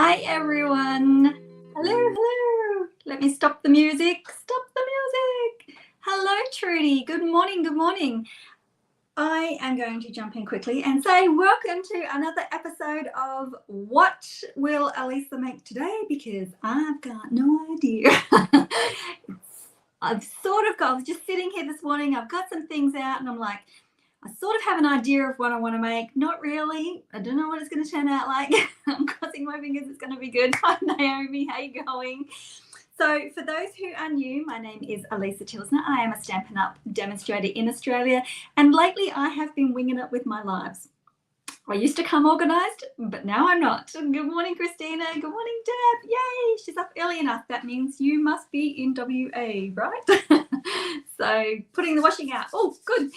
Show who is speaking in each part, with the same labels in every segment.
Speaker 1: Hi everyone. Hello. Let me stop the music. Stop the music. Hello Trudy. Good morning. I am going to jump in quickly and say welcome to another episode of What Will Alisa Make Today, because I've got no idea. I was just sitting here this morning. I've got some things out and I'm like, I sort of have an idea of what I want to make. Not really. I don't know what it's going to turn out like. I'm crossing my fingers it's going to be good. Hi, Naomi. How you going? So for those who are new, my name is Alisa Tilsner. I am a Stampin' Up demonstrator in Australia. And lately I have been winging it with my lives. I used to come organised, but now I'm not. Good morning, Christina. Good morning, Deb. Yay, she's up early enough. That means you must be in WA, right? So putting the washing out. Oh, good.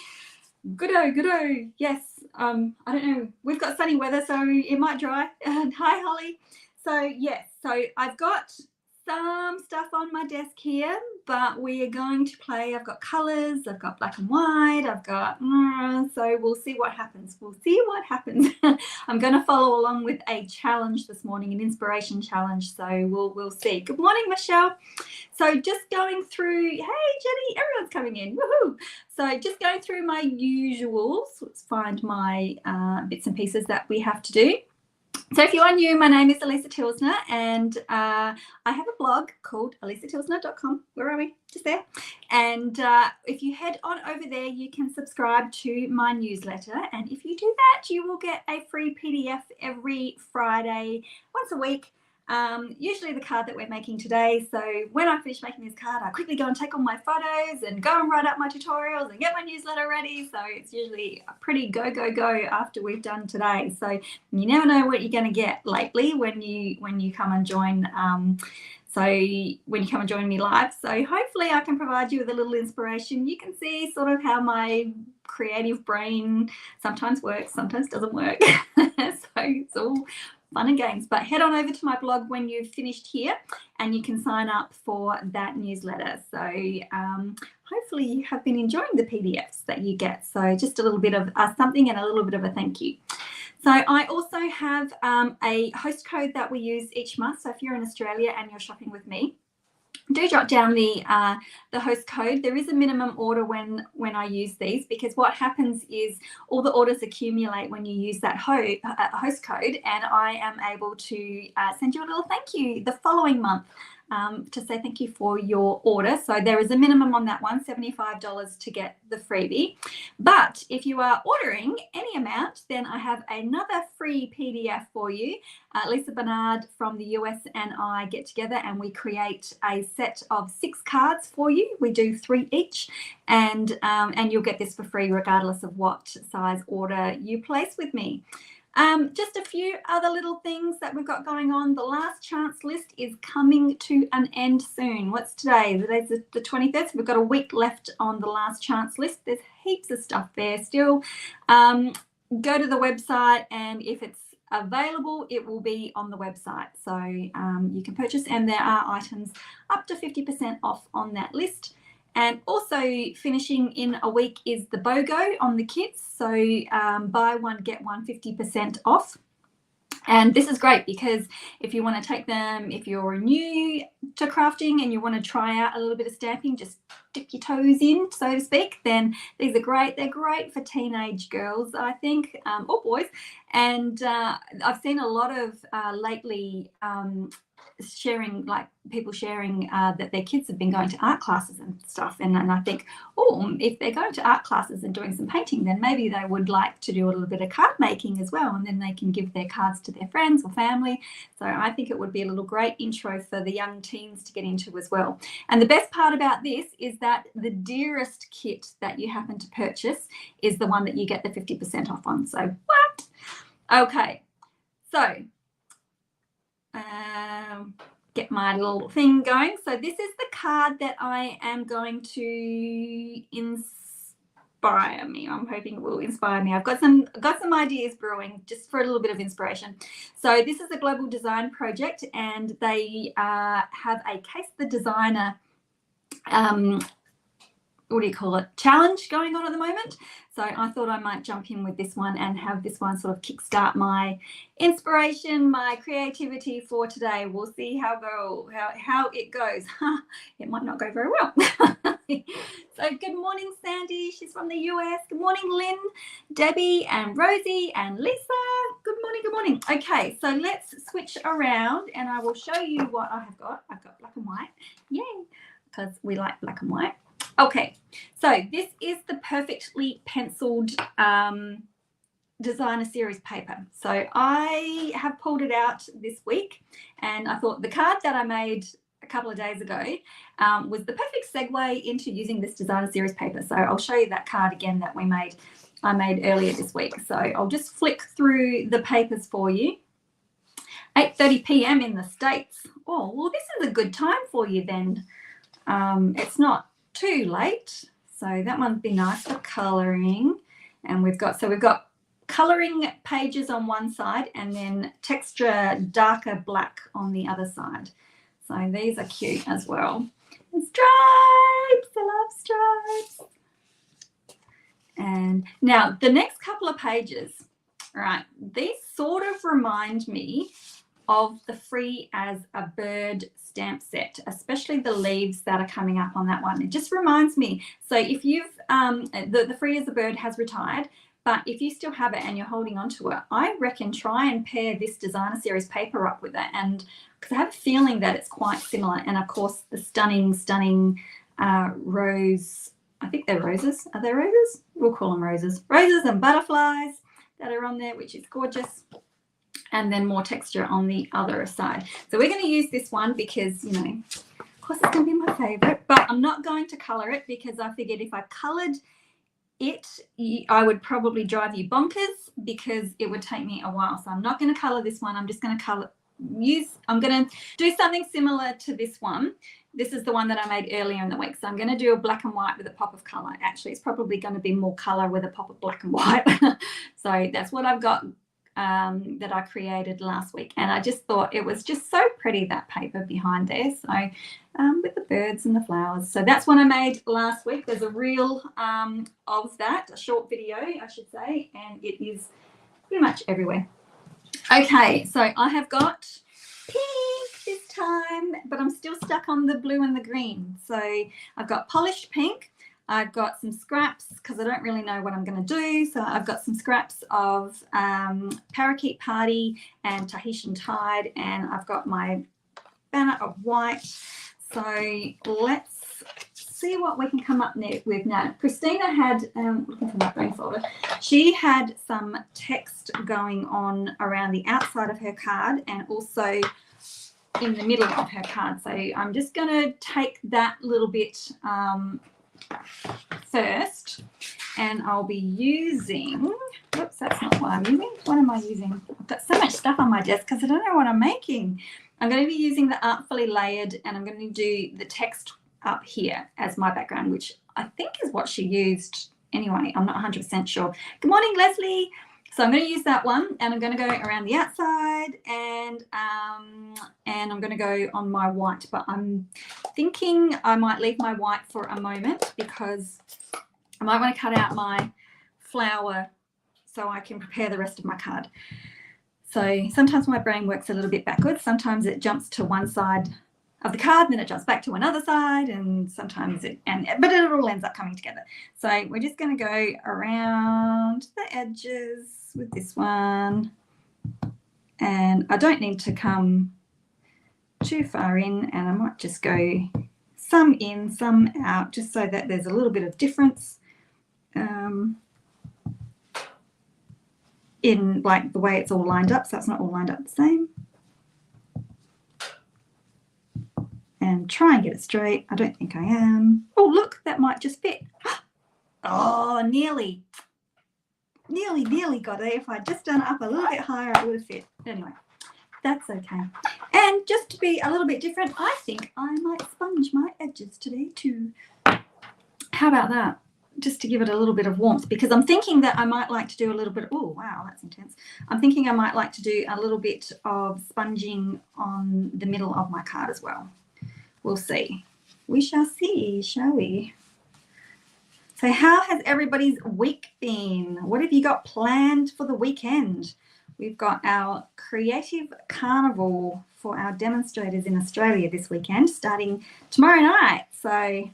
Speaker 1: Goodo. Yes. I don't know. We've got sunny weather, so it might dry. Hi, Holly. So yes. So I've got some stuff on my desk here, but we are going to play. I've got colours. I've got black and white. I've got. So we'll see what happens. I'm going to follow along with a challenge this morning, an inspiration challenge. So we'll see. Good morning, Michelle. So just going through. Hey, Jenny. Everyone's coming in. Woohoo! So just going through my usuals. Let's find my bits and pieces that we have to do. So if you are new, my name is Alisa Tilsner, and I have a blog called alisatilsner.com. Where are we? Just there. And if you head on over there, you can subscribe to my newsletter. And if you do that, you will get a free PDF every Friday, once a week. Usually the card that we're making today. So when I finish making this card, I quickly go and take all my photos and go and write up my tutorials and get my newsletter ready. So it's usually a pretty go after we've done today. So you never know what you're going to get lately when you come and join. When you come and join me live. So hopefully I can provide you with a little inspiration. You can see sort of how my creative brain sometimes works, sometimes doesn't work. So it's all fun and games, but head on over to my blog when you've finished here and you can sign up for that newsletter. So hopefully you have been enjoying the PDFs that you get. So just a little bit of something and a little bit of a thank you. So I also have a host code that we use each month. So if you're in Australia and you're shopping with me, do jot down the host code. There is a minimum order when I use these, because what happens is all the orders accumulate when you use that host code, and I am able to send you a little thank you the following month to say thank you for your order. So there is a minimum on that one, $75 to get the freebie. But if you are ordering any amount, then I have another free PDF for you. Lisa Bernard from the US and I get together and we create a set of 6 cards for you. We do 3 each, and you'll get this for free regardless of what size order you place with me. Just a few other little things that we've got going on. The last chance list is coming to an end soon. What's today? Today's the 23rd. So we've got a week left on the last chance list. There's heaps of stuff there still. Go to the website, and if it's available, it will be on the website. So you can purchase, and there are items up to 50% off on that list. And also finishing in a week is the BOGO on the kits. So buy one, get one 50% off. And this is great because if you want to take them, if you're new to crafting and you want to try out a little bit of stamping, just dip your toes in, so to speak, then these are great. They're great for teenage girls, I think, or boys. And I've seen a lot of lately people sharing that their kids have been going to art classes and stuff, and I think, oh, if they're going to art classes and doing some painting, then maybe they would like to do a little bit of card making as well, and then they can give their cards to their friends or family. So I think it would be a little great intro for the young teens to get into as well. And the best part about this is that the dearest kit that you happen to purchase is the one that you get the 50% off on. So what? Okay, so get my little thing going. So this is the card that I am going to inspire me. I'm hoping it will inspire me. I've got some ideas brewing just for a little bit of inspiration. So this is a global design project, and they have a Case the Designer what do you call it, challenge going on at the moment. So I thought I might jump in with this one and have this one sort of kickstart my inspiration, my creativity for today. We'll see how it goes. It might not go very well. So good morning, Sandy. She's from the US. Good morning, Lynn, Debbie, and Rosie, and Lisa. Good morning, good morning. Okay, so let's switch around and I will show you what I have got. I've got black and white. Yay, because we like black and white. Okay, so this is the perfectly penciled designer series paper. So I have pulled it out this week, and I thought the card that I made a couple of days ago was the perfect segue into using this designer series paper. So I'll show you that card again that I made earlier this week. So I'll just flick through the papers for you. 8:30 p.m. in the States. Oh, well, this is a good time for you then. It's not too late, so that one'd be nice for colouring. And we've got colouring pages on one side and then texture darker black on the other side. So these are cute as well. And stripes, I love stripes. And now the next couple of pages, all right, these sort of remind me of the Free as a Bird stamp set, especially the leaves that are coming up on that one. It just reminds me. So if you've, the Free as a Bird has retired, but if you still have it and you're holding on to it, I reckon try and pair this designer series paper up with it. And because I have a feeling that it's quite similar. And of course, the stunning rose, I think they're roses. Are they roses? We'll call them roses. Roses and butterflies that are on there, which is gorgeous. And then more texture on the other side. So we're going to use this one because, you know, of course it's going to be my favorite, but I'm not going to color it because I figured if I colored it, I would probably drive you bonkers because it would take me a while. So I'm not going to color this one. I'm just going to I'm going to do something similar to this one. This is the one that I made earlier in the week. So I'm going to do a black and white with a pop of color. Actually, it's probably going to be more color with a pop of black and white. So that's what I've got that I created last week, and I just thought it was just so pretty, that paper behind there. So with the birds and the flowers. So that's what I made last week. There's a reel of that, a short video I should say, and it is pretty much everywhere. Okay, so I have got pink this time, but I'm still stuck on the blue and the green. So I've got polished pink. I've got some scraps because I don't really know what I'm going to do. So I've got some scraps of Parakeet Party and Tahitian Tide, and I've got my banner of white. So let's see what we can come up with now. Christina had, looking for my brain folder, she had some text going on around the outside of her card and also in the middle of her card. So I'm just going to take that little bit first, and I'll be using, whoops, that's not what I'm using. What am I using? I've got so much stuff on my desk because I don't know what I'm making. I'm going to be using the Artfully Layered, and I'm going to do the text up here as my background, which I think is what she used anyway. I'm not 100% sure. Good morning, Leslie. So I'm going to use that one, and I'm going to go around the outside, and I'm going to go on my white, but I'm thinking I might leave my white for a moment because I might want to cut out my flower so I can prepare the rest of my card. So sometimes my brain works a little bit backwards. Sometimes it jumps to one side of the card, then it jumps back to another side, and sometimes but it all ends up coming together. So we're just going to go around the edges with this one, and I don't need to come too far in, and I might just go some in, some out, just so that there's a little bit of difference in like the way it's all lined up, so it's not all lined up the same. And try and get it straight. I don't think I am. Oh, look, that might just fit. Oh, nearly got it. If I'd just done it up a little bit higher, it would have fit. Anyway, that's okay. And just to be a little bit different, I think I might sponge my edges today too. How about that? Just to give it a little bit of warmth, because I'm thinking that I might like to do a little bit, oh wow, that's intense. I'm thinking I might like to do a little bit of sponging on the middle of my card as well. We'll see. We shall see, shall we? So how has everybody's week been? What have you got planned for the weekend? We've got our creative carnival for our demonstrators in Australia this weekend, starting tomorrow night. So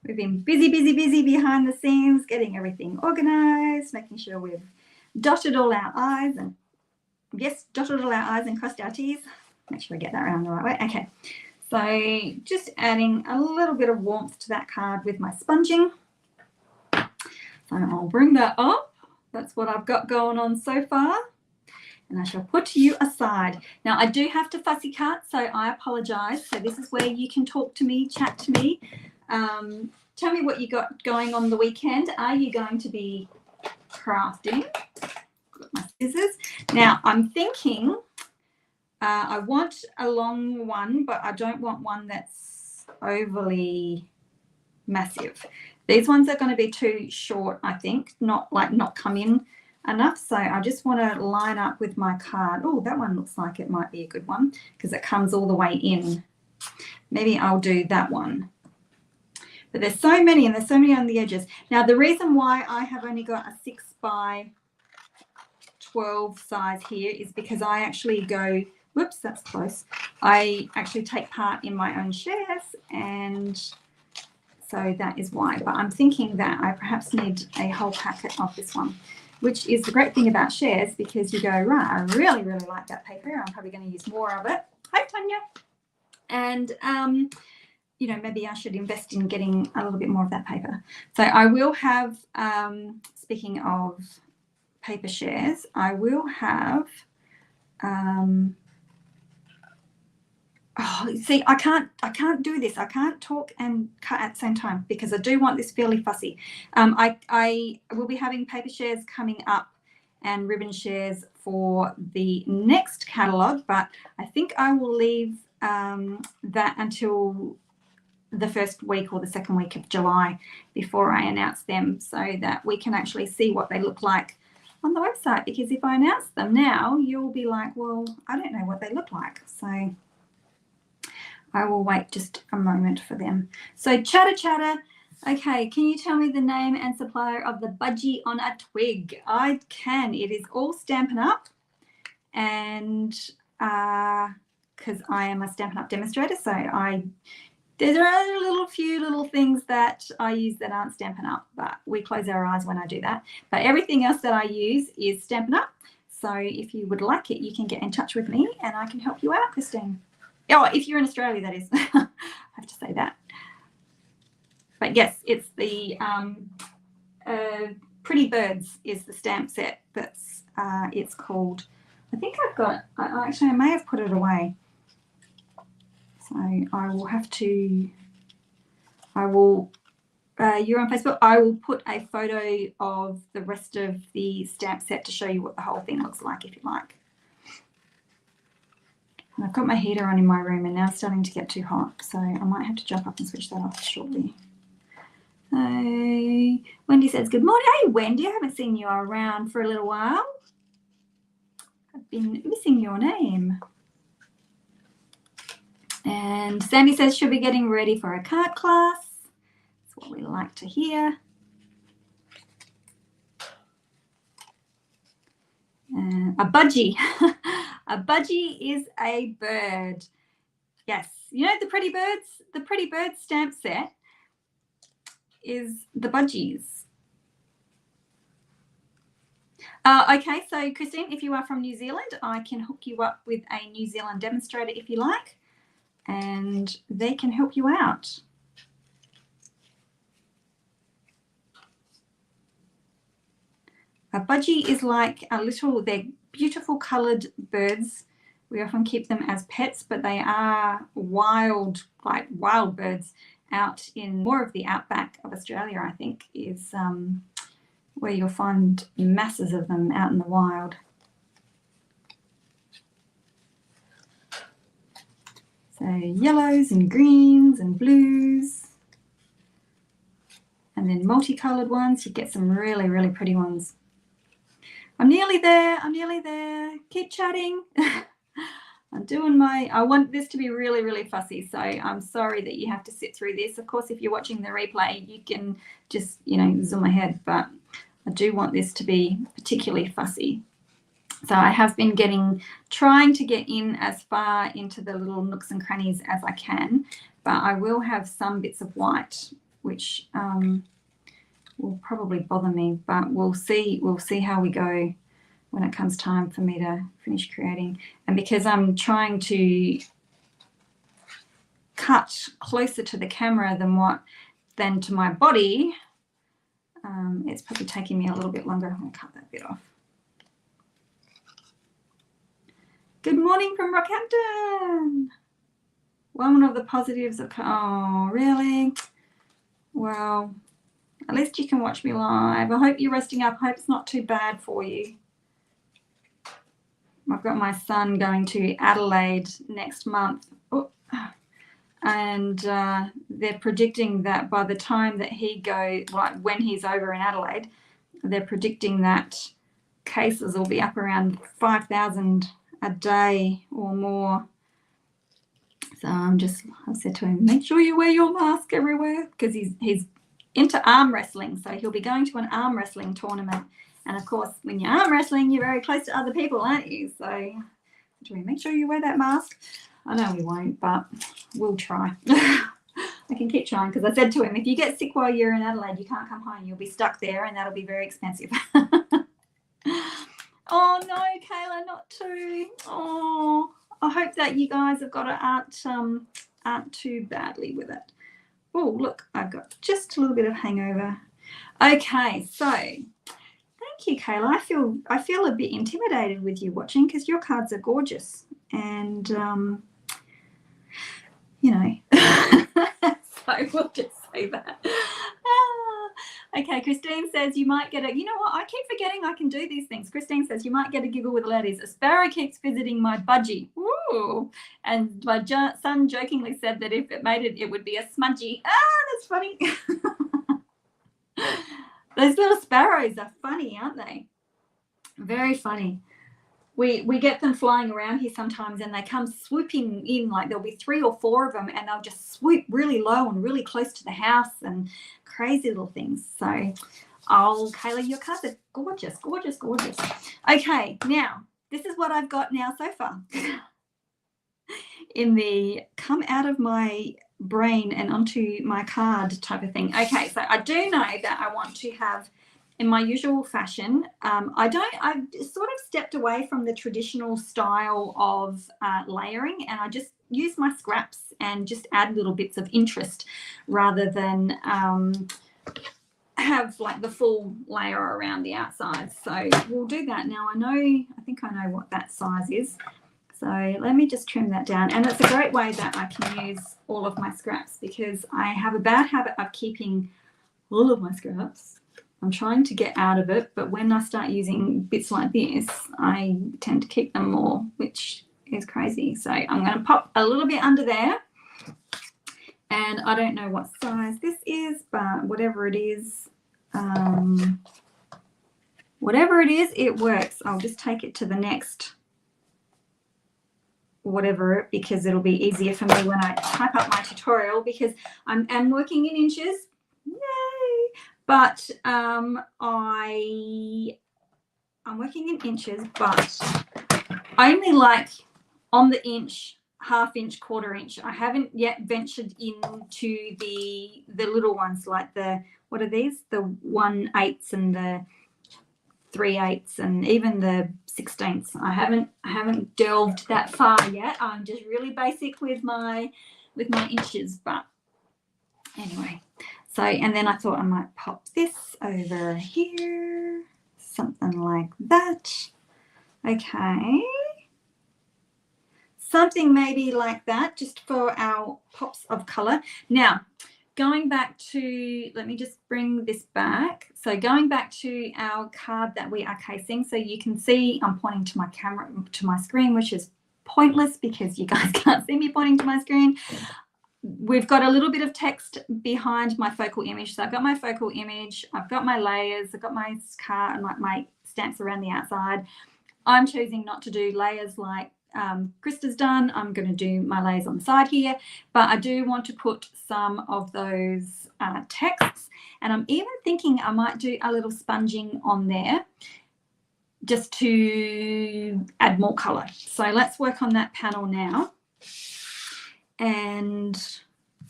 Speaker 1: we've been busy behind the scenes, getting everything organized, making sure we've dotted all our I's and dotted all our I's and crossed our T's. Make sure I get that around the right way. Okay, so just adding a little bit of warmth to that card with my sponging. So I'll bring that up. That's what I've got going on so far. And I shall put you aside. Now I do have to fussy cut, so I apologize. So this is where you can talk to me, chat to me. Tell me what you got going on the weekend. Are you going to be crafting? Got my scissors. Now I'm thinking I want a long one, but I don't want one that's overly massive. These ones are going to be too short, I think, not come in enough. So I just want to line up with my card. Oh, that one looks like it might be a good one because it comes all the way in. Maybe I'll do that one. But there's so many, and there's so many on the edges. Now, the reason why I have only got a 6 by 12 size here is because I actually go, whoops, that's close. I actually take part in my own shares, and so that is why. But I'm thinking that I perhaps need a whole packet of this one, which is the great thing about shares, because you go, right, I really like that paper. I'm probably going to use more of it. Hi, Tanya. And, you know, maybe I should invest in getting a little bit more of that paper. So I will have, speaking of paper shares, I will have, oh, see, I can't do this. I can't talk and cut at the same time because I do want this fairly fussy. I will be having paper shares coming up and ribbon shares for the next catalogue, but I think I will leave that until the first week or the second week of July before I announce them, so that we can actually see what they look like on the website. Because if I announce them now, you'll be like, well, I don't know what they look like. So I will wait just a moment for them. So chatter. Okay, can you tell me the name and supplier of the budgie on a twig? I can. It is all Stampin' Up, and because I am a Stampin' Up demonstrator, so there are few little things that I use that aren't Stampin' Up, but we close our eyes when I do that. But everything else that I use is Stampin' Up. So if you would like it, you can get in touch with me and I can help you out, Christine. Oh, if you're in Australia, that is. I have to say that. But yes, it's the Pretty Birds is the stamp set that's it's called. I think I've got, actually I may have put it away. So I will have to, you're on Facebook, I will put a photo of the rest of the stamp set to show you what the whole thing looks like if you like. And I've got my heater on in my room and now it's starting to get too hot, so I might have to jump up and switch that off shortly. Hey, Wendy says, good morning. Hey, Wendy, I haven't seen you around for a little while. I've been missing your name. And Sandy says she'll be getting ready for a card class. That's what we like to hear. A budgie. A budgie is a bird. Yes, you know the Pretty Birds? The Pretty Birds stamp set is the budgies. Okay, so Christine, if you are from New Zealand, I can hook you up with a New Zealand demonstrator if you like, and they can help you out. A budgie is like a little, they're beautiful coloured birds. We often keep them as pets, but they are wild, like wild birds out in more of the outback of Australia, I think, is where you'll find masses of them out in the wild. So yellows and greens and blues. And then multicoloured ones, you get some really, really pretty ones. I'm nearly there. I'm nearly there. Keep chatting. I'm I want this to be really, really fussy. So I'm sorry that you have to sit through this. Of course, if you're watching the replay, you can just, you know, zoom ahead, but I do want this to be particularly fussy. So I have been trying to get in as far into the little nooks and crannies as I can, but I will have some bits of white, which will probably bother me, but we'll see how we go when it comes time for me to finish creating. And because I'm trying to cut closer to the camera than to my body, it's probably taking me a little bit longer. I'm going to cut that bit off. Good morning from Rockhampton. One of the positives of, oh, really? Well, at least you can watch me live. I hope you're resting up. I hope it's not too bad for you. I've got my son going to Adelaide next month. Oh, and they're predicting that by the time that he goes, like when he's over in Adelaide, they're predicting that cases will be up around 5,000 a day or more. So I said to him, make sure you wear your mask everywhere, because he's into arm wrestling, so he'll be going to an arm wrestling tournament. And of course, when you're arm wrestling, you're very close to other people, aren't you? So make sure you wear that mask. I know we won't, but we'll try. I can keep trying, because I said to him, if you get sick while you're in Adelaide, you can't come home. You'll be stuck there, and that'll be very expensive. Oh no, Kayla, not too. Oh, I hope that you guys have got aren't too badly with it. Oh, look, I've got just a little bit of hangover. Okay, so thank you, Kayla. I feel a bit intimidated with you watching, because your cards are gorgeous, and you know. So we'll just say that. Okay, Christine says you might get a, you know what, I keep forgetting I can do these things. Christine says you might get a giggle with the ladies. A sparrow keeps visiting my budgie. Ooh. And my son jokingly said that if it made it, it would be a smudgy. Ah, that's funny. Those little sparrows are funny, aren't they? Very funny. We get them flying around here sometimes, and they come swooping in, like there'll be 3 or 4 of them, and they'll just swoop really low and really close to the house, and crazy little things. So, oh, Kayla, your cards are gorgeous, gorgeous, gorgeous. Okay, now, this is what I've got now so far in the come out of my brain and onto my card type of thing. Okay, so I do know that I want to have, in my usual fashion, I've sort of stepped away from the traditional style of layering, and I just use my scraps and just add little bits of interest rather than have like the full layer around the outside. So we'll do that now. I think I know what that size is. So let me just trim that down. And it's a great way that I can use all of my scraps, because I have a bad habit of keeping all of my scraps. I'm trying to get out of it, but when I start using bits like this, I tend to keep them more, which is crazy. So I'm going to pop a little bit under there, and I don't know what size this is, but whatever it is, it works. I'll just take it to the next whatever, because it'll be easier for me when I type up my tutorial, because I'm working in inches. Yay! But I'm working in inches, but I only like on the inch, half inch, quarter inch. I haven't yet ventured into the little ones, like what are these? The 1/8 and the 3/8 and even the 16ths. I haven't delved that far yet. I'm just really basic with my inches, but anyway. So, and then I thought I might pop this over here, something like that. Okay. Something maybe like that, just for our pops of color. Now, going back to, let me just bring this back. So going back to our card that we are casing, so you can see I'm pointing to my camera, to my screen, which is pointless because you guys can't see me pointing to my screen. We've got a little bit of text behind my focal image. So I've got my focal image, I've got my layers, I've got my card and my stamps around the outside. I'm choosing not to do layers like Krista's done, I'm going to do my layers on the side here, but I do want to put some of those texts, and I'm even thinking I might do a little sponging on there just to add more color. So let's work on that panel now. And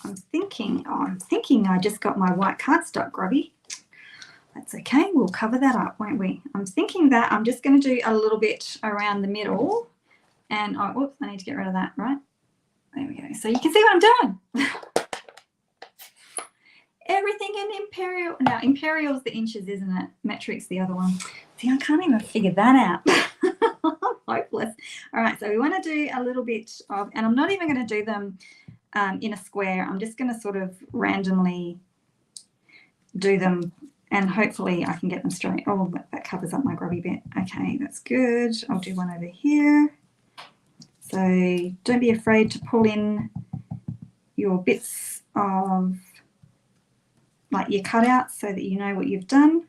Speaker 1: I'm thinking I just got my white cardstock grubby. That's okay, we'll cover that up, won't we? I'm thinking that I'm just going to do a little bit around the middle, and oh, whoops, I need to get rid of that, right? There we go. So you can see what I'm doing. Everything in Imperial. Now, Imperial's the inches, isn't it? Metric's the other one. See, I can't even figure that out. Hopeless. All right, so we want to do a little bit of, and I'm not even going to do them in a square. I'm just going to sort of randomly do them, and hopefully I can get them straight. Oh, that covers up my grubby bit. Okay, that's good. I'll do one over here. So don't be afraid to pull in your bits of like your cutouts so that you know what you've done.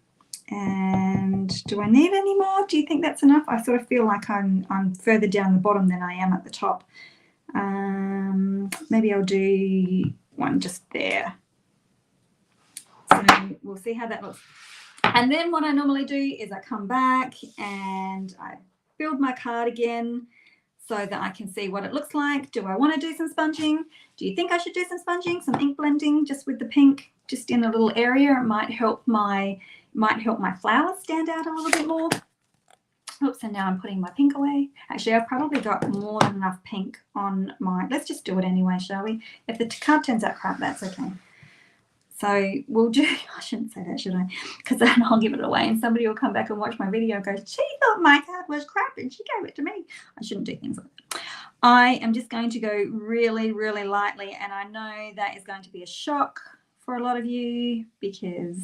Speaker 1: And do I need any more? Do you think that's enough? I sort of feel like I'm further down the bottom than I am at the top. Maybe I'll do one just there. So we'll see how that looks. And then what I normally do is I come back and I build my card again so that I can see what it looks like. Do I want to do some sponging? Do you think I should do some sponging, some ink blending just with the pink, just in a little area? It might help my flowers stand out a little bit more. Oops, and now I'm putting my pink away. Actually, I've probably got more than enough pink on my, let's just do it anyway, shall we? If the card turns out crap, that's okay. So we'll do, I shouldn't say that, should I? Because then I'll give it away and somebody will come back and watch my video and go, she thought my card was crap and she gave it to me. I shouldn't do things like that. I am just going to go really, really lightly, and I know that is going to be a shock for a lot of you because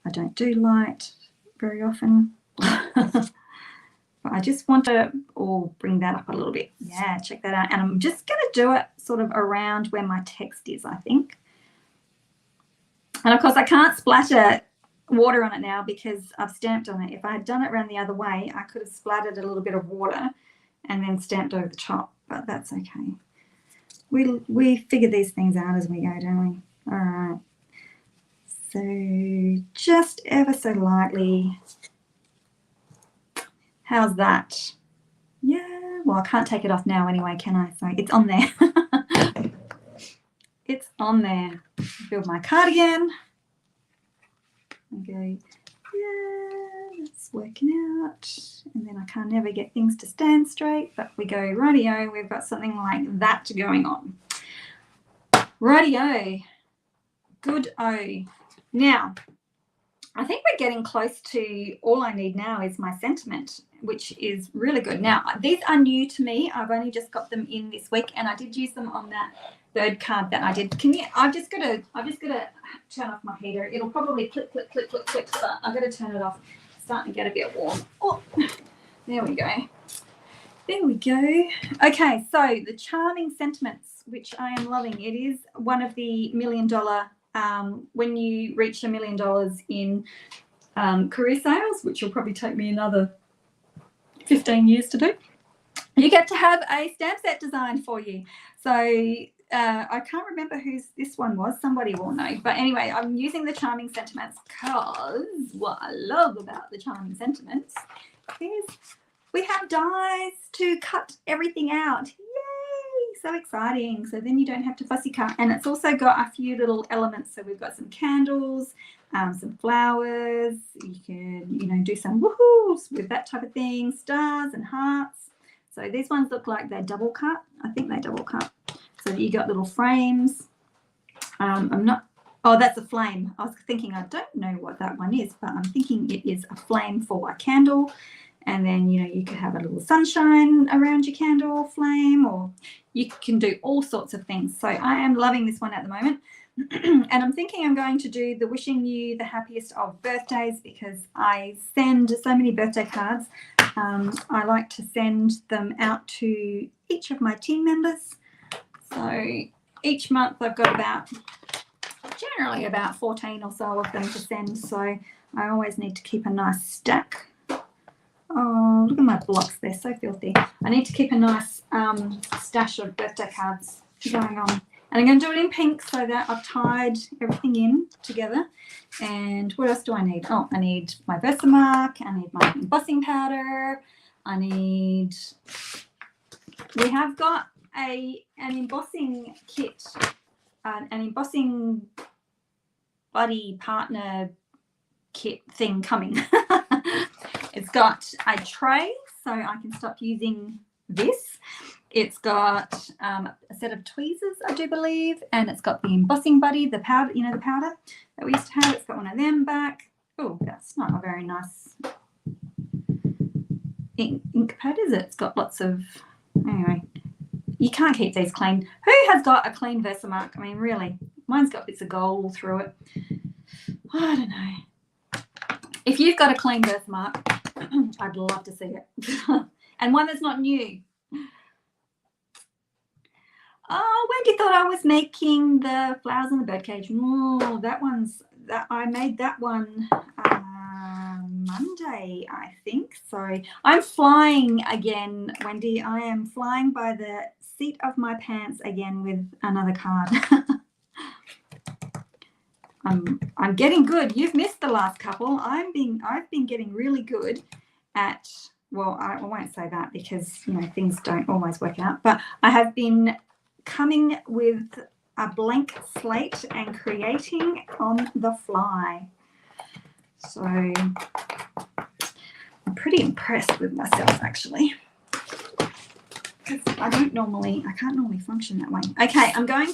Speaker 1: I don't do light very often. But I just want to bring that up a little bit. Yeah, check that out. And I'm just going to do it sort of around where my text is, I think. And of course, I can't splatter water on it now because I've stamped on it. If I had done it around the other way, I could have splattered a little bit of water and then stamped over the top, but that's okay. We figure these things out as we go, don't we? All right. So just ever so lightly. How's that? Yeah, well, I can't take it off now anyway, can I? So it's on there. It's on there. Build my cardigan. Okay, yeah, that's working out. And then I can't never get things to stand straight, but we go, rightio, we've got something like that going on. Rightio. Good-o. Now, I think we're getting close to all I need now is my sentiment, which is really good. Now, these are new to me. I've only just got them in this week, and I did use them on that third card that I did. I've just got to turn off my heater. It'll probably click, click, click, click, click, but I've got to turn it off. It's starting to get a bit warm. Oh, there we go. There we go. Okay, so the charming sentiments, which I am loving. It is one of the $1 million, when you reach $1 million in career sales, which will probably take me another 15 years to do, you get to have a stamp set designed for you. So I can't remember whose this one was. Somebody will know. But anyway, I'm using the Charming Sentiments because what I love about the Charming Sentiments is we have dies to cut everything out. Yay! So exciting. So then you don't have to fussy cut. And it's also got a few little elements. So we've got some candles, some flowers. You can, do some woohoos with that type of thing, stars and hearts. So these ones look like they're double cut. I think they're double cut. So you got little frames. Oh, that's a flame. I was thinking, I don't know what that one is, but I'm thinking it is a flame for a candle. And then, you could have a little sunshine around your candle flame, or you can do all sorts of things. So I am loving this one at the moment. And I'm thinking I'm going to do the wishing you the happiest of birthdays because I send so many birthday cards. I like to send them out to each of my team members. So each month I've got generally about 14 or so of them to send. So I always need to keep a nice stack Oh, look at my blocks. They're so filthy. I need to keep a nice stash of birthday cards going on. And I'm going to do it in pink so that I've tied everything in together. And what else do I need? Oh, I need my Versamark. I need my embossing powder. We have got an embossing kit, an embossing buddy partner kit thing coming. It's got a tray so I can stop using this. It's got a set of tweezers, I do believe, and it's got the embossing buddy, the powder, you know, the powder that we used to have. It's got one of them back. Oh, that's not a very nice ink pad, is it? It's got lots of, anyway, you can't keep these clean. Who has got a clean Versamark? I mean, really, mine's got bits of gold all through it. I don't know. If you've got a clean Versamark, I'd love to see it. And one that's not new. Oh, Wendy thought I was making the flowers in the birdcage. Oh, I made that one Monday, I think. So I'm flying again, Wendy. I am flying by the seat of my pants again with another card. I'm getting good. You've missed the last couple. I've been getting really good at, well, I won't say that because, you know, things don't always work out, but I have been coming with a blank slate and creating on the fly. So I'm pretty impressed with myself, actually, because I can't normally function that way. Okay, I'm going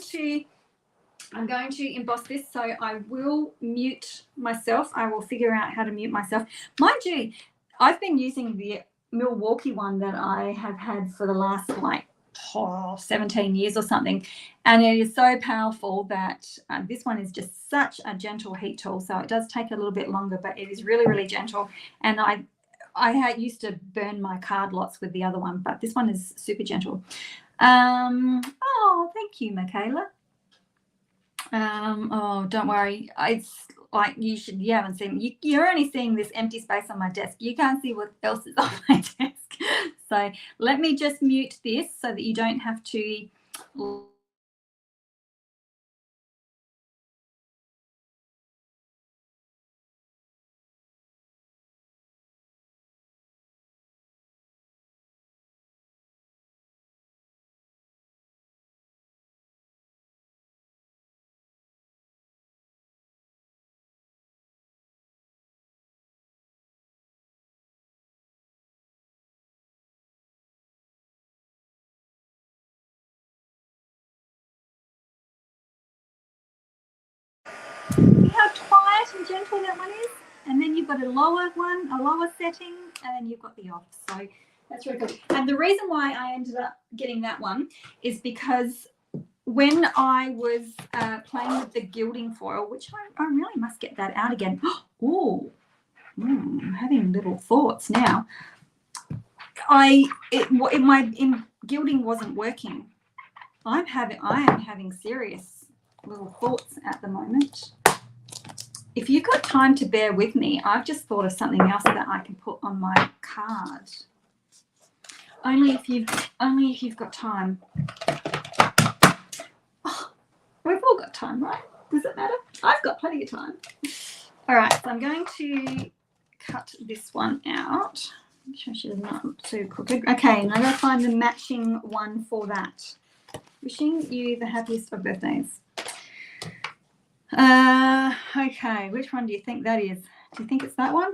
Speaker 1: to emboss this, so I will mute myself. I will figure out how to mute myself. Mind you, I've been using the Milwaukee one that I have had for the last 17 years or something, and it is so powerful that this one is just such a gentle heat tool, so it does take a little bit longer, but it is really, really gentle. And I used to burn my card lots with the other one, but this one is super gentle. Oh, thank you, Michaela. Oh, don't worry. It's like you haven't seen, you're only seeing this empty space on my desk. You can't see what else is on my desk. So let me just mute this so that you don't have to. See how quiet and gentle that one is? And then you've got a lower setting, and then you've got the off. So that's really good. And the reason why I ended up getting that one is because when I was playing with the gilding foil, which I really must get that out again. Oh, I'm having little thoughts now. My gilding wasn't working. I am having serious little thoughts at the moment. If you've got time to bear with me, I've just thought of something else that I can put on my card. Only if you've got time. Oh, we've all got time, right? Does it matter? I've got plenty of time. All right, so I'm going to cut this one out. Make sure she's not too crooked. Okay, and I'm going to find the matching one for that. Wishing you the happiest of birthdays. Okay, which one do you think that is? Do you think it's that one?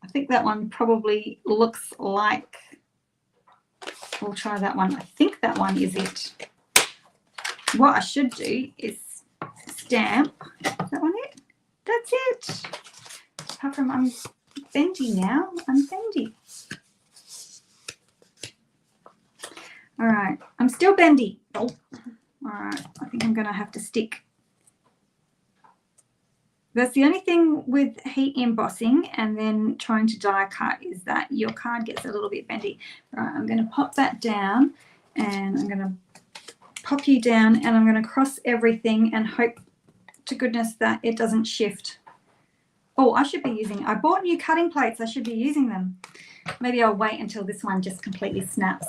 Speaker 1: I think that one probably looks like, we'll try that one. I think that one is it. What I should do is stamp. Is that one it? That's it. Apart from I'm bendy now. I'm bendy. All right, I'm still bendy. Oh. All right, I think I'm going to have to stick. That's the only thing with heat embossing and then trying to die cut is that your card gets a little bit bendy. All right, I'm going to pop that down and I'm going to pop you down and I'm going to cross everything and hope to goodness that it doesn't shift. Oh, I bought new cutting plates. I should be using them. Maybe I'll wait until this one just completely snaps.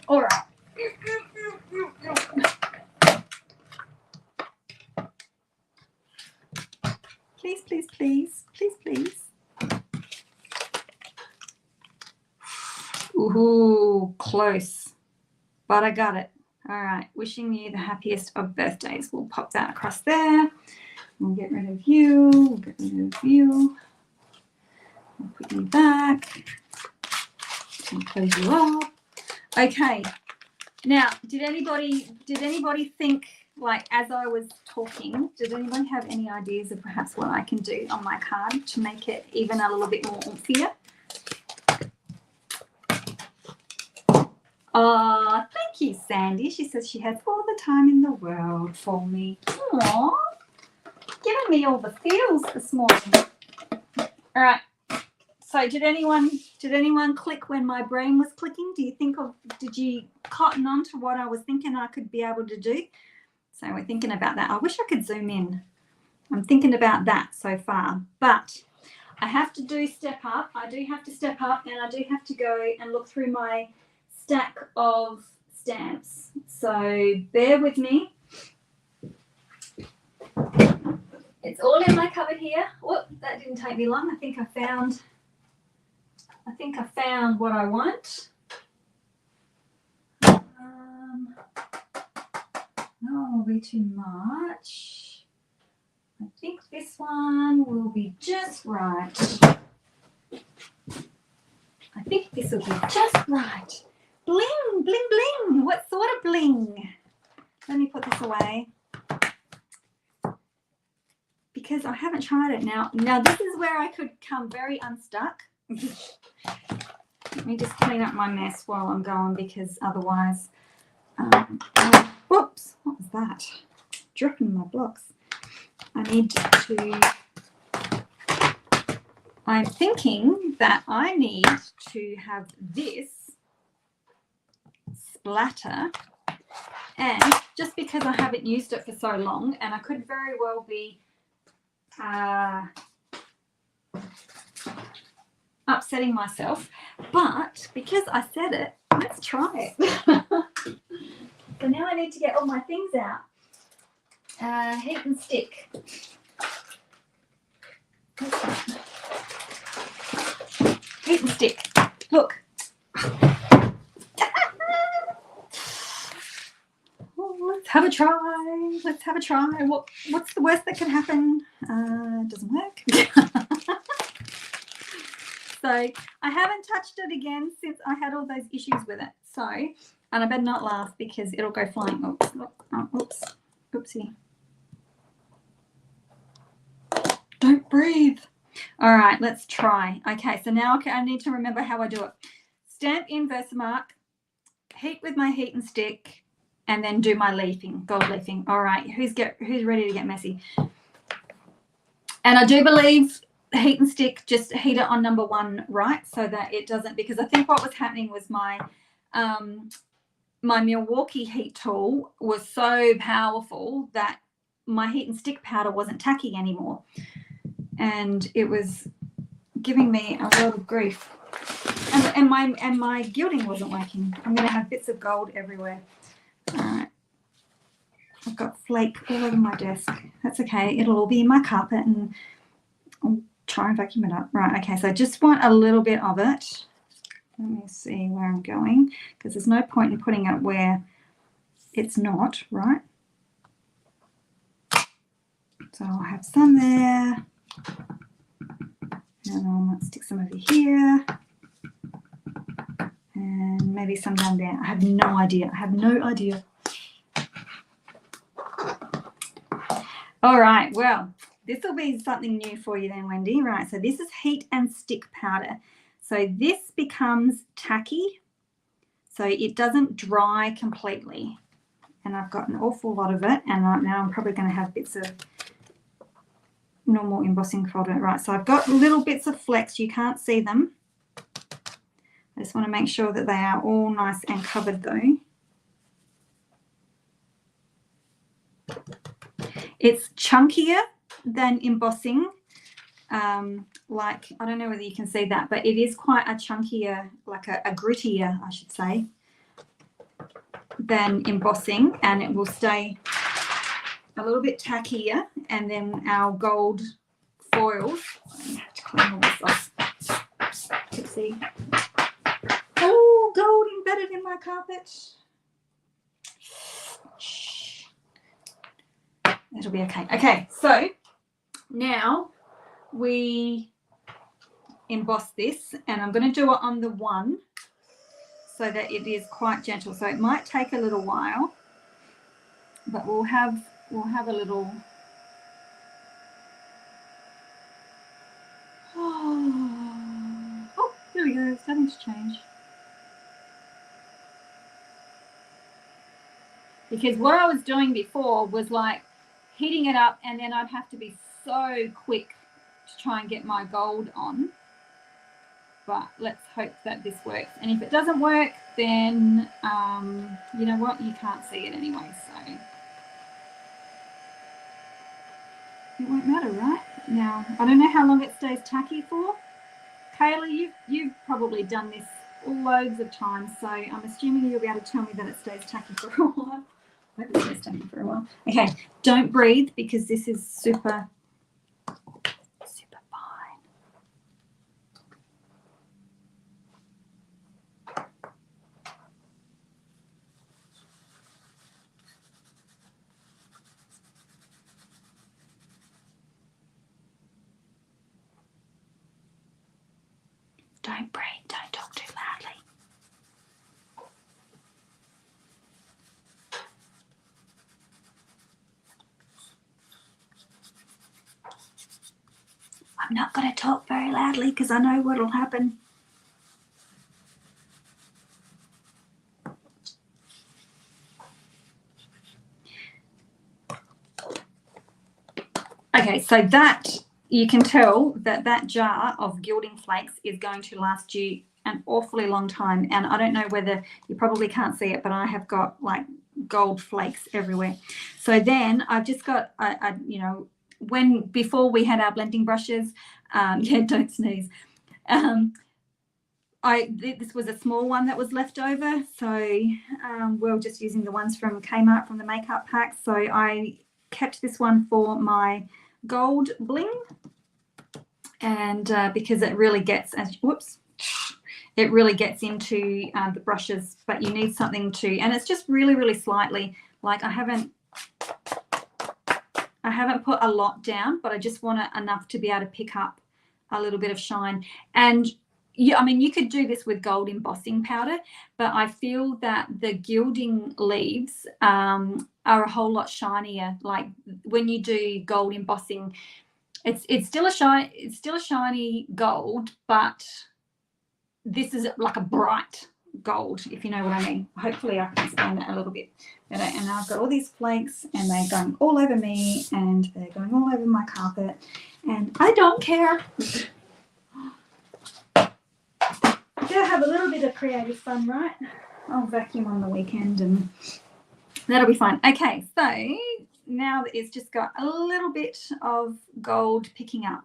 Speaker 1: All right. Please, please, please, please, please. Ooh, close. But I got it. All right. Wishing you the happiest of birthdays. We'll pop that across there. We'll get rid of you. We'll get rid of you. We'll put you back. And close you up. Okay. Now, did anybody think, like, as I was talking, did anyone have any ideas of perhaps what I can do on my card to make it even a little bit more oomphier? Oh, thank you, Sandy. She says she has all the time in the world for me. Aww. Giving me all the feels this morning. All right. So did anyone click when my brain was clicking? Did you cotton on to what I was thinking I could be able to do? So we're thinking about that. I wish I could zoom in. I'm thinking about that so far, but I have to do step up. I do have to step up, and I do have to go and look through my stack of stamps. So bear with me. It's all in my cupboard here. Whoop, that didn't take me long. I think I found what I want. No, will be too much. I think this one will be just right. I think this will be just right. Bling, bling, bling. What sort of bling? Let me put this away, because I haven't tried it now. Now, this is where I could come very unstuck. Let me just clean up my mess while I'm going, because otherwise, whoops, what was that? Dropping my blocks. I'm thinking that I need to have this splatter, and just because I haven't used it for so long, and I could very well be upsetting myself, but because I said it, let's try it. So now I need to get all my things out. Heat and stick. Heat and stick. Look. Let's have a try. Let's have a try. What's the worst that could happen? It doesn't work. So I haven't touched it again since I had all those issues with it. So, and I better not laugh because it'll go flying. Oops, oops, oopsie. Don't breathe. All right, let's try. Okay, so now I need to remember how I do it. Stamp in Versamark, heat with my heat and stick, and then do my leafing, gold leafing. All right, who's ready to get messy? And I do believe heat and stick, just heat it on number 1, right? So that it doesn't, because I think what was happening was my Milwaukee heat tool was so powerful that my heat and stick powder wasn't tacky anymore. And it was giving me a lot of grief. And my gilding wasn't working. I'm going to have bits of gold everywhere. All right. I've got flake all over my desk. That's okay. It'll all be in my carpet, and I'll try and vacuum it up. Right, okay, so I just want a little bit of it. Let me see where I'm going, because there's no point in putting it where it's not, right? So I'll have some there. And I might stick some over here. And maybe some down there. I have no idea. I have no idea. All right, well, this will be something new for you then, Wendy. Right, so this is heat and stick powder. So this becomes tacky, so it doesn't dry completely. And I've got an awful lot of it, and now I'm probably going to have bits of normal embossing folder. Right, so I've got little bits of flecks. You can't see them. I just want to make sure that they are all nice and covered though. It's chunkier than embossing. Like, I don't know whether you can see that, but it is quite a chunkier, like a grittier, I should say, than embossing, and it will stay a little bit tackier. And then our gold foils, I have to clean all this off. See, oh, gold embedded in my carpet. It'll be okay. Okay, so now we emboss this, and I'm going to do it on the one so that it is quite gentle. So it might take a little while, but we'll have a little. Oh, there we go. Starting to change. Because what I was doing before was like heating it up, and then I'd have to be so quick to try and get my gold on. But let's hope that this works. And if it doesn't work, then you know what? You can't see it anyway, so it won't matter, right? Now, I don't know how long it stays tacky for. Kayla, you've probably done this loads of times, so I'm assuming you'll be able to tell me that it stays tacky for a while. I hope it stays tacky for a while. Okay, don't breathe because this is super fine. Don't breathe, don't talk too loudly. I'm not going to talk very loudly because I know what will happen. Okay, so that you can tell that jar of gilding flakes is going to last you an awfully long time. And I don't know whether you probably can't see it, but I have got like gold flakes everywhere. So then I've just got you know, before we had our blending brushes, yeah, don't sneeze. This was a small one that was left over, so we were just using the ones from Kmart from the makeup pack. So I kept this one for my gold bling, and because it really gets, it really gets into the brushes, but you need something to, and it's just really slightly, like I haven't put a lot down, but I just want it enough to be able to pick up a little bit of shine. And yeah, I mean, you could do this with gold embossing powder, but I feel that the gilding leaves are a whole lot shinier. Like when you do gold embossing, it's still a shiny gold, but this is like a bright gold, if you know what I mean. Hopefully I can explain that a little bit better. And I've got all these flakes, and they're going all over me, and they're going all over my carpet, and I don't care. Gotta have a little bit of creative fun, right? I'll vacuum on the weekend and that'll be fine. Okay, so now that it's just got a little bit of gold picking up.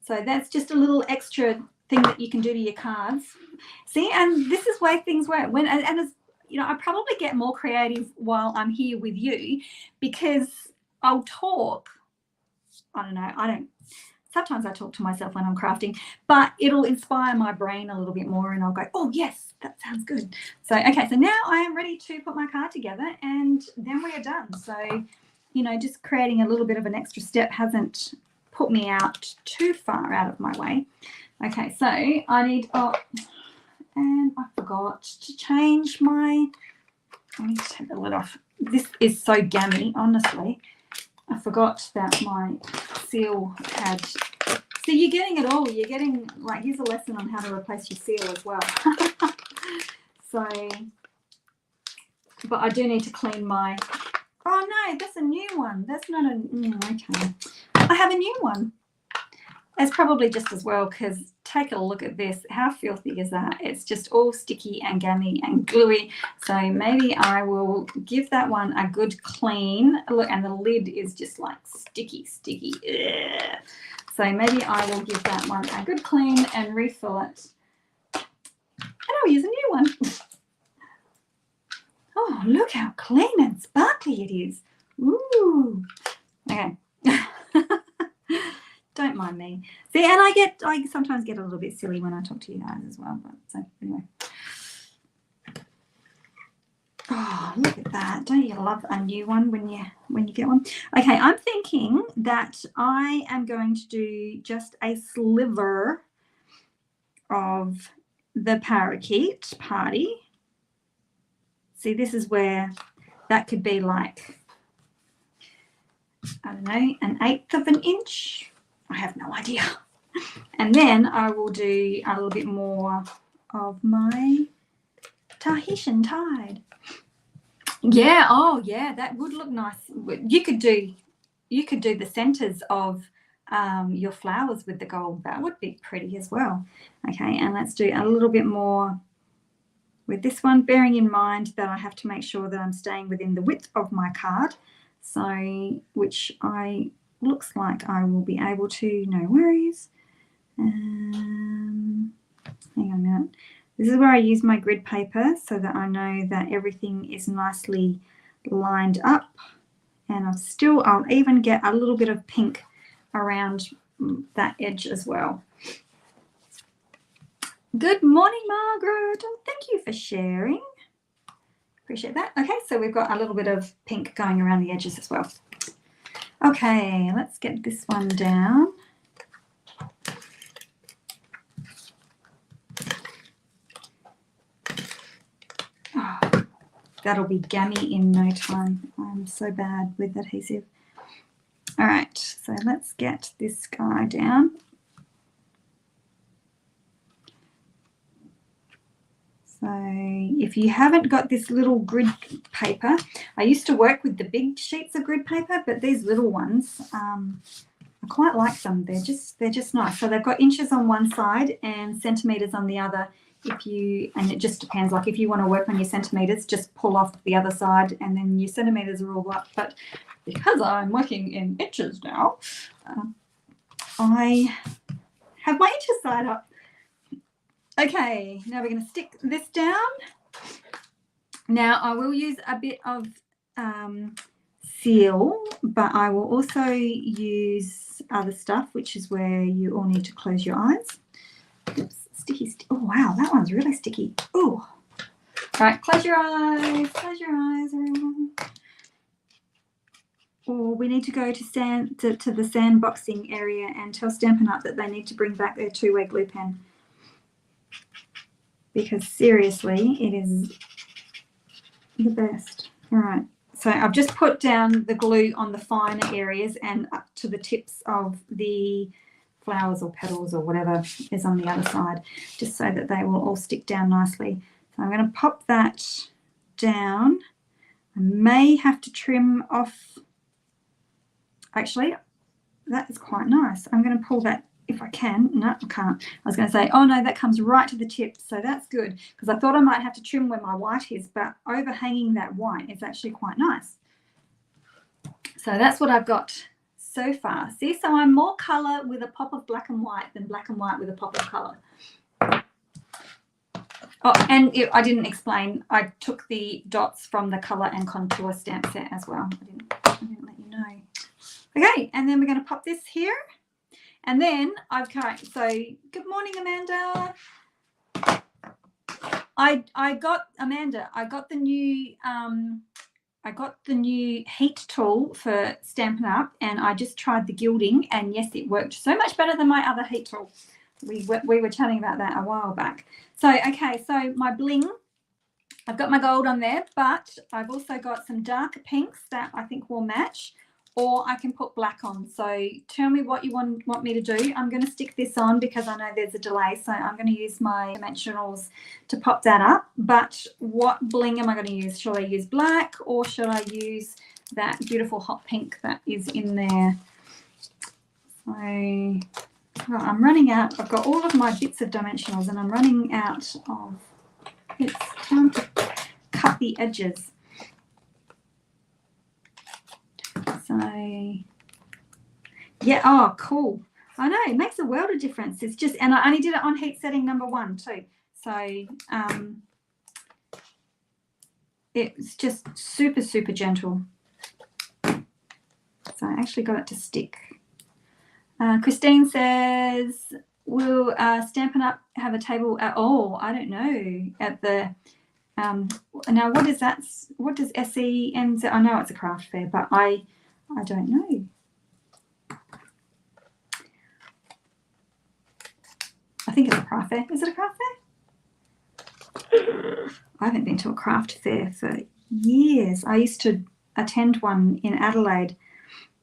Speaker 1: So that's just a little extra thing that you can do to your cards. See, and this is why things work. And as you know, I probably get more creative while I'm here with you, because I'll talk. I don't know. Sometimes I talk to myself when I'm crafting, but it'll inspire my brain a little bit more, and I'll go, oh yes, that sounds good. So, okay, so now I am ready to put my card together, and then we are done. So, you know, just creating a little bit of an extra step hasn't put me out too far out of my way. Okay, so I need, and I forgot to change my, I need to take the lid off. This is so gammy, honestly. I forgot that my seal had, so you're getting it all. You're getting, like, here's a lesson on how to replace your seal as well. So, but I do need to clean my, oh no, that's a new one. That's not a, okay. I have a new one. It's probably just as well, because take a look at this. How filthy is that? It's just all sticky and gammy and gluey. So maybe I will give that one a good clean. Look, and the lid is just like sticky. Ugh. So maybe I will give that one a good clean and refill it. And I'll use a new one. Oh, look how clean and sparkly it is. Ooh. Okay. Don't mind me. See, and I sometimes get a little bit silly when I talk to you guys as well. But so anyway. Oh, look at that. Don't you love a new one when you get one? Okay, I'm thinking that I am going to do just a sliver of the parakeet party. See, this is where that could be like, I don't know, 1/8 of an inch. I have no idea. And then I will do a little bit more of my Tahitian tide. Yeah, oh yeah, that would look nice. You could do the centers of your flowers with the gold. That would be pretty as well. Okay, and let's do a little bit more with this one, bearing in mind that I have to make sure that I'm staying within the width of my card. So, which looks like I will be able to, no worries. Hang on a minute. This is where I use my grid paper so that I know that everything is nicely lined up. And I'll even get a little bit of pink around that edge as well. Good morning, Margaret. Oh, thank you for sharing. Appreciate that. Okay, so we've got a little bit of pink going around the edges as well. Okay, let's get this one down. Oh, that'll be gammy in no time. I'm so bad with adhesive. All right, so let's get this guy down. So if you haven't got this little grid paper, I used to work with the big sheets of grid paper, but these little ones, I quite like them. They're just nice. So they've got inches on one side and centimeters on the other. And it just depends. Like if you want to work on your centimeters, just pull off the other side, and then your centimeters are all up. But because I'm working in inches now, I have my inches side up. Okay, now we're going to stick this down. Now I will use a bit of seal, but I will also use other stuff, which is where you all need to close your eyes. Oops, sticky. Oh, wow, that one's really sticky. Oh, all right, close your eyes, everyone. Or we need to go to the sandboxing area and tell Stampin' Up that they need to bring back their two-way glue pen. Because seriously, it is the best. All right, so I've just put down the glue on the finer areas and up to the tips of the flowers or petals or whatever is on the other side, just so that they will all stick down nicely. So I'm going to pop that down. I may have to trim off. Actually, that is quite nice. I'm going to pull that if I can. No, I can't. I was going to say, oh no, that comes right to the tip. So that's good, because I thought I might have to trim where my white is, but overhanging that white is actually quite nice. So that's what I've got so far. See, so I'm more colour with a pop of black and white than black and white with a pop of colour. Oh, and I didn't explain, I took the dots from the colour and contour stamp set as well. I didn't let you know. Okay, and then we're going to pop this here. And then so good morning, Amanda. I got the new heat tool for Stampin' Up, and I just tried the gilding, and yes, it worked so much better than my other heat tool. We were chatting about that a while back. So okay, so my bling, I've got my gold on there, but I've also got some darker pinks that I think will match, or I can put black on. So tell me what you want me to do. I'm going to stick this on because I know there's a delay, so I'm going to use my dimensionals to pop that up. But what bling am I going to use? Shall I use black, or should I use that beautiful hot pink that is in there? So Well, I'm running out. I've got all of my bits of dimensionals and I'm running out of, it's time to cut the edges. So, yeah, oh, cool. I know, it makes a world of difference. It's just, and I only did it on heat setting number 1 too. So, it's just super, super gentle. So I actually got it to stick. Christine says, will Stampin' Up have a table at all? I don't know. At the, now what is that? What does SENZ? I know it's a craft fair, but I don't know. I think it's a craft fair. Is it a craft fair? I haven't been to a craft fair for years. I used to attend one in Adelaide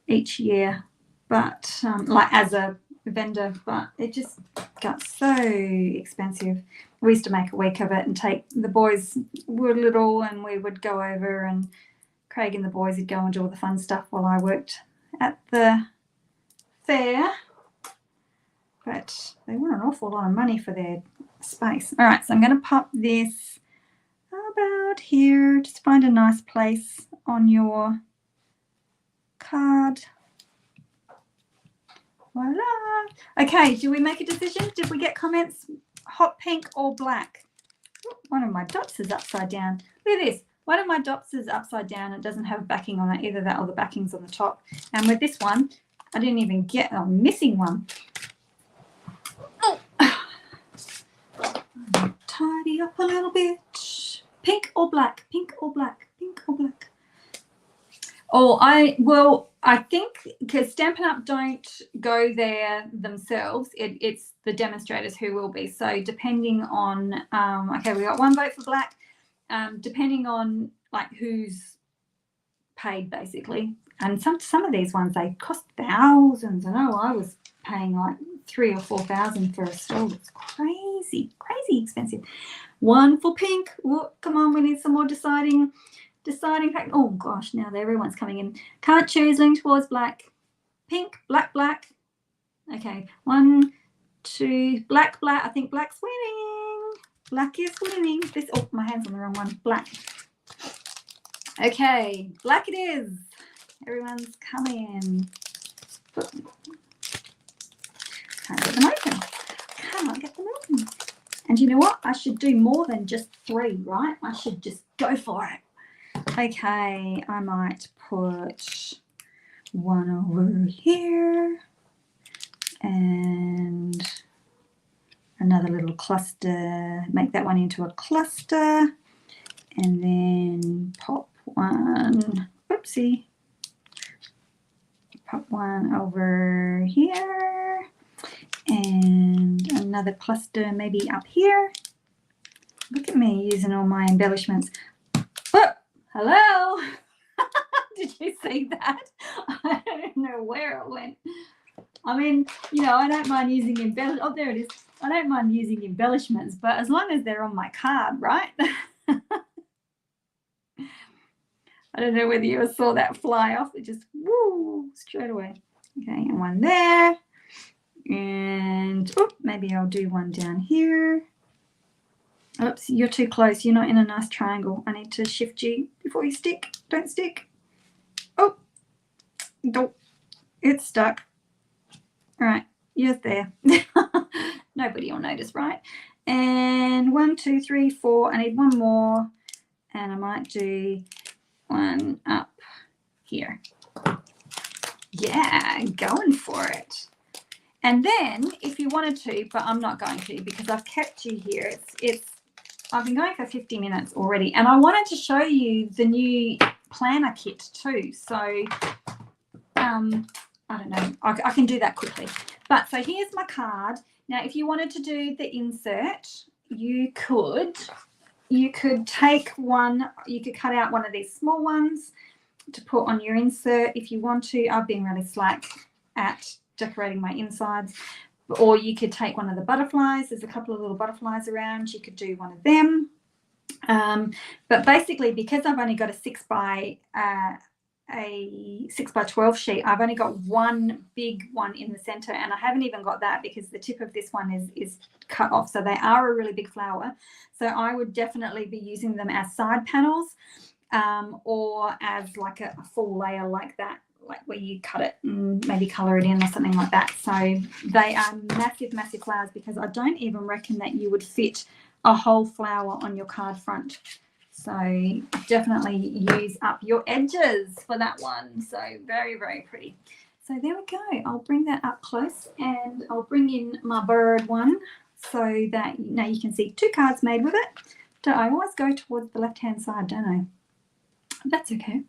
Speaker 1: each year, but like as a vendor, but it just got so expensive. We used to make a week of it and take, the boys were little and we would go over, and Craig and the boys would go and do all the fun stuff while I worked at the fair. But they want an awful lot of money for their space. All right, so I'm going to pop this about here. Just find a nice place on your card. Voila. Okay, do we make a decision? Did we get comments? Hot pink or black? One of my dots is upside down. Look at this. One of my dots is upside down. It doesn't have backing on it, either that or the backing's on the top. And with this one, I didn't even get, I'm missing one. Oh. Tidy up a little bit. Pink or black? Pink or black? Pink or black? Oh, I think because Stampin' Up don't go there themselves, it's the demonstrators who will be. So depending on, okay, we got 1 vote for black. Depending on like who's paid basically, and some of these ones they cost thousands. I know I was paying like 3,000 or 4,000 for a stall. It's crazy expensive. 1 for pink. Oh, come on, we need some more deciding fact. Oh gosh, now everyone's coming in. Can't choose, lean towards black. Pink, black, black. Okay, 1, 2, black. I think black's winning. Black is winning. This, oh, my hand's on the wrong one. Black. Okay, black it is. Everyone's coming. Can't get them open. Can't get them open. And you know what? I should do more than just 3, right? I should just go for it. Okay, I might put 1 over here and another little cluster, make that one into a cluster, and then pop 1, oopsie, pop 1 over here and another cluster maybe up here. Look at me using all my embellishments. Oh, hello. Did you see that? I don't know where it went. I mean, you know, I don't mind using embellish. Oh, there it is. I don't mind using embellishments, but as long as they're on my card, right? I don't know whether you saw that fly off. It just, woo, straight away. Okay, and 1 there. And oh, maybe I'll do 1 down here. Oops, you're too close. You're not in a nice triangle. I need to shift you before you stick. Don't stick. Oh, don't. It's stuck. All right, you're there. Nobody will notice, right? And 1, 2, 3, 4. I need 1 more. And I might do 1 up here. Yeah, going for it. And then if you wanted to, but I'm not going to because I've kept you here. I've been going for 50 minutes already, and I wanted to show you the new planner kit too. So I don't know, I can do that quickly. But so here's my card. Now, if you wanted to do the insert, you could take one, you could cut out one of these small ones to put on your insert if you want to. I've been really slack at decorating my insides. Or you could take one of the butterflies. There's a couple of little butterflies around. You could do one of them. But basically, because I've only got a 6 by a 6x12 sheet. I've only got one big one in the center, and I haven't even got that because the tip of this one is cut off. So they are a really big flower. So I would definitely be using them as side panels, or as like a full layer like that, like where you cut it and maybe color it in or something like that. So they are massive, massive flowers, because I don't even reckon that you would fit a whole flower on your card front. So definitely use up your edges for that one. So very, very pretty. So there we go. I'll bring that up close, and I'll bring in my bird one so that now you can see 2 cards made with it. So I always go towards the left-hand side, don't I? That's okay.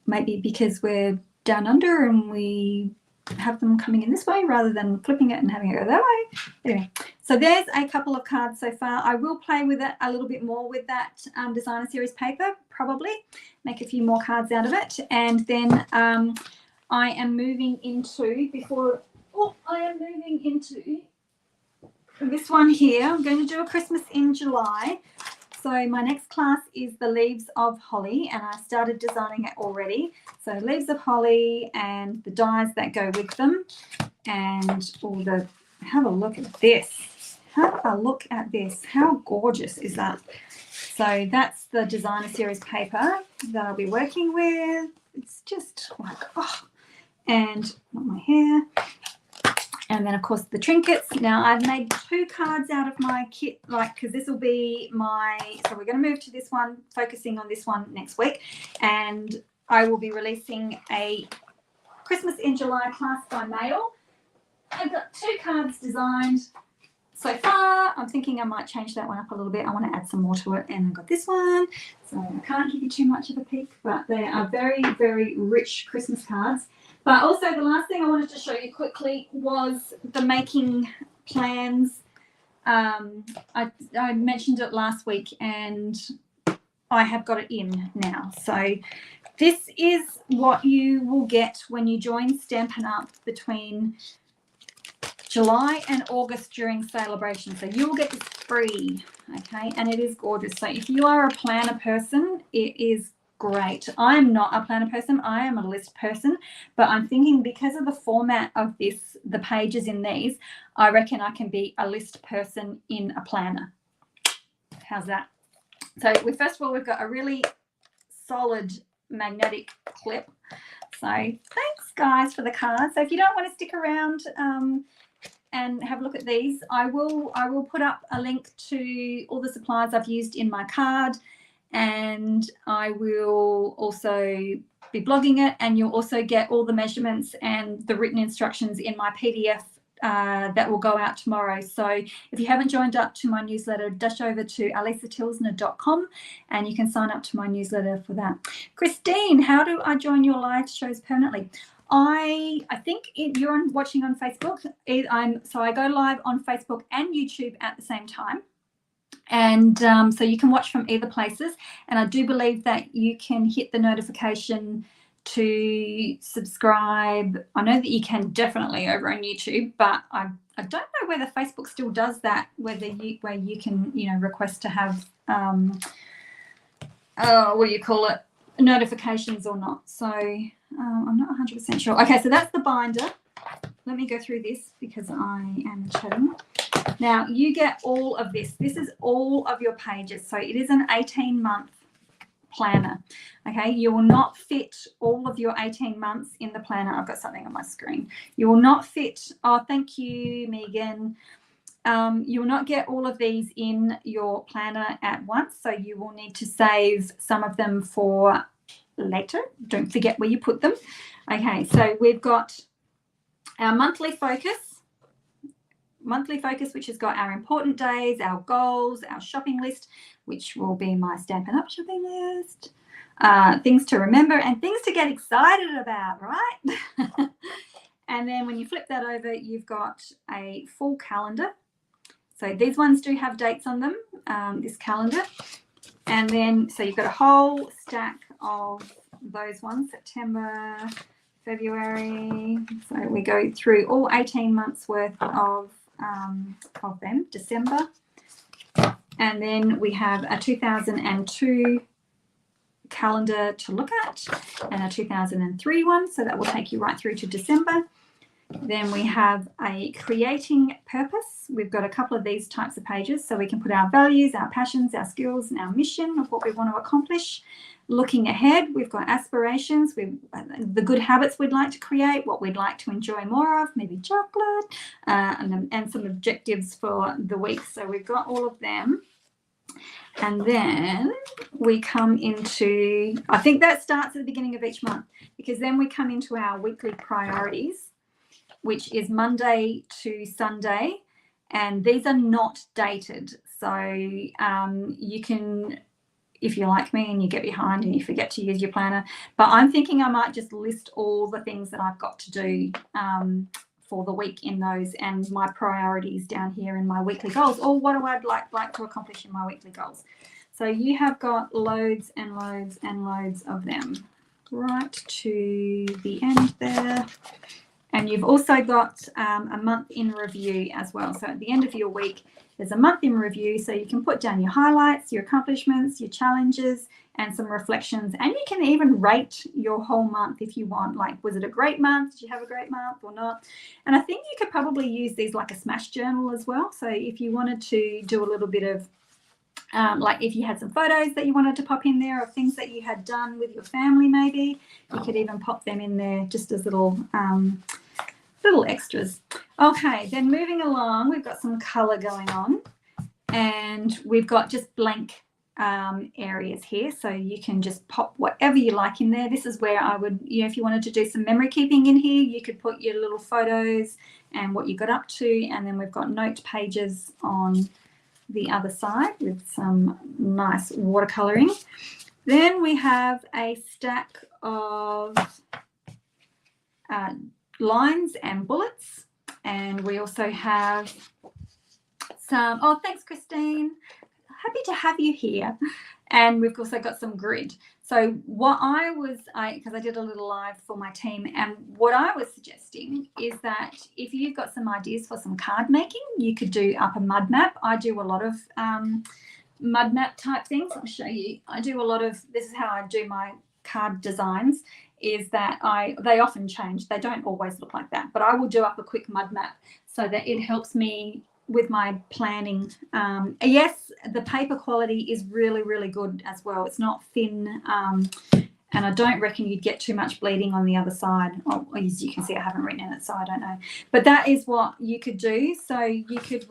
Speaker 1: Maybe because we're down under and we have them coming in this way rather than flipping it and having it go that way. Anyway, so there's a couple of cards so far. I will play with it a little bit more with that designer series paper, probably make a few more cards out of it. And then I am moving into, this one here. I'm going to do a Christmas in July. So my next class is the Leaves of Holly, and I started designing it already. So Leaves of Holly and the dies that go with them, and all the, have a look at this. Have a look at this. How gorgeous is that? So that's the designer series paper that I'll be working with. It's just like, oh, and not my hair. And then, of course, the trinkets. Now, I've made 2 cards out of my kit, because this will be my, so we're going to move to this one, focusing on this one next week. And I will be releasing a Christmas in July class by mail. I've got 2 cards designed so far. I'm thinking I might change that one up a little bit. I want to add some more to it. And I've got this one. So I can't give you too much of a peek, but they are very, very rich Christmas cards. But also the last thing I wanted to show you quickly was the making plans. I mentioned it last week, and I have got it in now. So this is what you will get when you join Stampin' Up! Between July and August during celebration. So you will get this free, okay? And it is gorgeous. So if you are a planner person, it is great. I'm not a planner person. I am a list person, but I'm thinking because of the format of this, the pages in these, I reckon I can be a list person in a planner. How's that? So first of all, we've got a really solid magnetic clip. So thanks guys for the cards. So if you don't want to stick around and have a look at these, I will put up a link to all the supplies I've used in my card. And I will also be blogging it, and you'll also get all the measurements and the written instructions in my PDF that will go out tomorrow. So if you haven't joined up to my newsletter, dash over to alisatilsner.com and you can sign up to my newsletter for that. Christine, how do I join your live shows permanently? I think you're watching on Facebook. So I go live on Facebook and YouTube at the same time. And so you can watch from either places, and I do believe that you can hit the notification to subscribe. I know that you can definitely over on YouTube, but I don't know whether Facebook still does that, where you can request to have what do you call it, notifications or not. So I'm not 100% sure. Okay, so that's the binder. Let me go through this because I am chatting. Now, you get all of this. This is all of your pages. So it is an 18-month planner. Okay, you will not fit all of your 18 months in the planner. I've got something on my screen. You will not fit. Oh, thank you, Megan. You will not get all of these in your planner at once. So you will need to save some of them for later. Don't forget where you put them. Okay, so we've got our monthly focus, which has got our important days, our goals, our shopping list, which will be my Stampin' Up! Shopping list, things to remember and things to get excited about, right? And then when you flip that over, you've got a full calendar. So these ones do have dates on them, this calendar. And then, so you've got a whole stack of those ones, September, February. So we go through all 18 months worth of them, December. And then we have a 2002 calendar to look at, and a 2003 one, so that will take you right through to December. Then we have a creating purpose. We've got a couple of these types of pages, so we can put our values, our passions, our skills, and our mission of what we want to accomplish. Looking ahead, we've got aspirations, the good habits we'd like to create, what we'd like to enjoy more of, maybe chocolate, and some objectives for the week. So we've got all of them. And then we come into, I think that starts at the beginning of each month, because then we come into our weekly priorities, which is Monday to Sunday, and these are not dated. So you can, if you're like me and you get behind and you forget to use your planner, but I'm thinking I might just list all the things that I've got to do for the week in those, and my priorities down here in my weekly goals, or what I would like to accomplish in my weekly goals. So you have got loads and loads and loads of them right to the end there. And you've also got a month in review as well. So at the end of your week, there's a month in review. So you can put down your highlights, your accomplishments, your challenges, and some reflections. And you can even rate your whole month if you want. Like, was it a great month? Did you have a great month or not? And I think you could probably use these like a smash journal as well. So if you wanted to do a little bit of, like if you had some photos that you wanted to pop in there of things that you had done with your family, maybe you could even pop them in there just as little extras. Okay, then moving along, we've got some color going on, and we've got just blank areas here, so you can just pop whatever you like in there. This is where I would, if you wanted to do some memory keeping in here, you could put your little photos and what you got up to, and then we've got note pages on the other side with some nice watercoloring. Then we have a stack of lines and bullets, and we also have some, oh thanks Christine, happy to have you here. And we've also got some grid. So what because I did a little live for my team, and what I was suggesting is that if you've got some ideas for some card making, you could do up a mud map. I do a lot of mud map type things. I'll show you. I do a lot of, this is how I do my card designs, is that they often change. They don't always look like that, but I will do up a quick mud map so that it helps me with my planning. Yes, the paper quality is really, really good as well. It's not thin, and I don't reckon you'd get too much bleeding on the other side. Oh, as you can see, I haven't written in it, so I don't know. But that is what you could do. So you could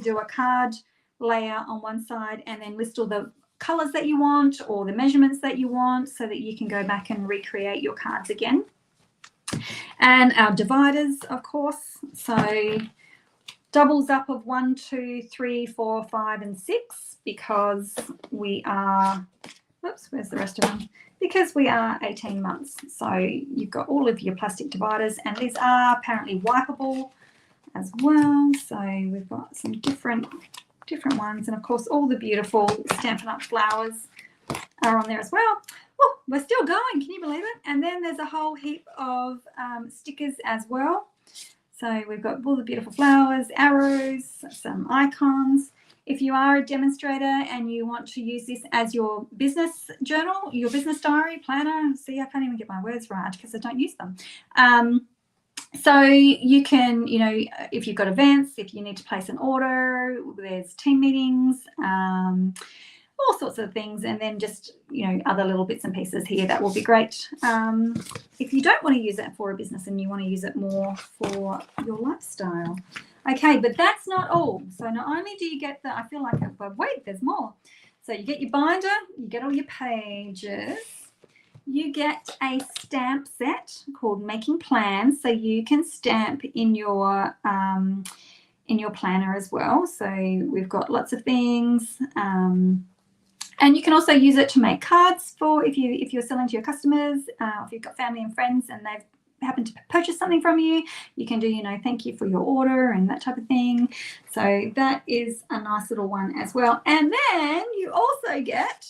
Speaker 1: do a card layout on one side and then list all the colors that you want or the measurements that you want, so that you can go back and recreate your cards again. And our dividers, of course, so doubles up of 1, 2, 3, 4, 5, and 6, because we are, oops, where's the rest of them? Because we are 18 months. So you've got all of your plastic dividers, and these are apparently wipeable as well. So we've got some different ones, and of course all the beautiful Stampin' Up flowers are on there as well. Oh, we're still going, can you believe it? And then there's a whole heap of stickers as well. So we've got all the beautiful flowers, arrows, some icons. If you are a demonstrator and you want to use this as your business journal, your business diary, planner, see, I can't even get my words right because I don't use them. So you can, if you've got events, if you need to place an order, there's team meetings, all sorts of things, and then just, other little bits and pieces here that will be great. If you don't want to use it for a business and you want to use it more for your lifestyle. Okay, but that's not all. So not only do you get I feel like, but wait, there's more. So you get your binder, you get all your pages. You get a stamp set called Making Plans, so you can stamp in your planner as well. So we've got lots of things, and you can also use it to make cards for if you're selling to your customers. If you've got family and friends and they've happened to purchase something from you, you can do thank you for your order and that type of thing. So that is a nice little one as well. And then you also get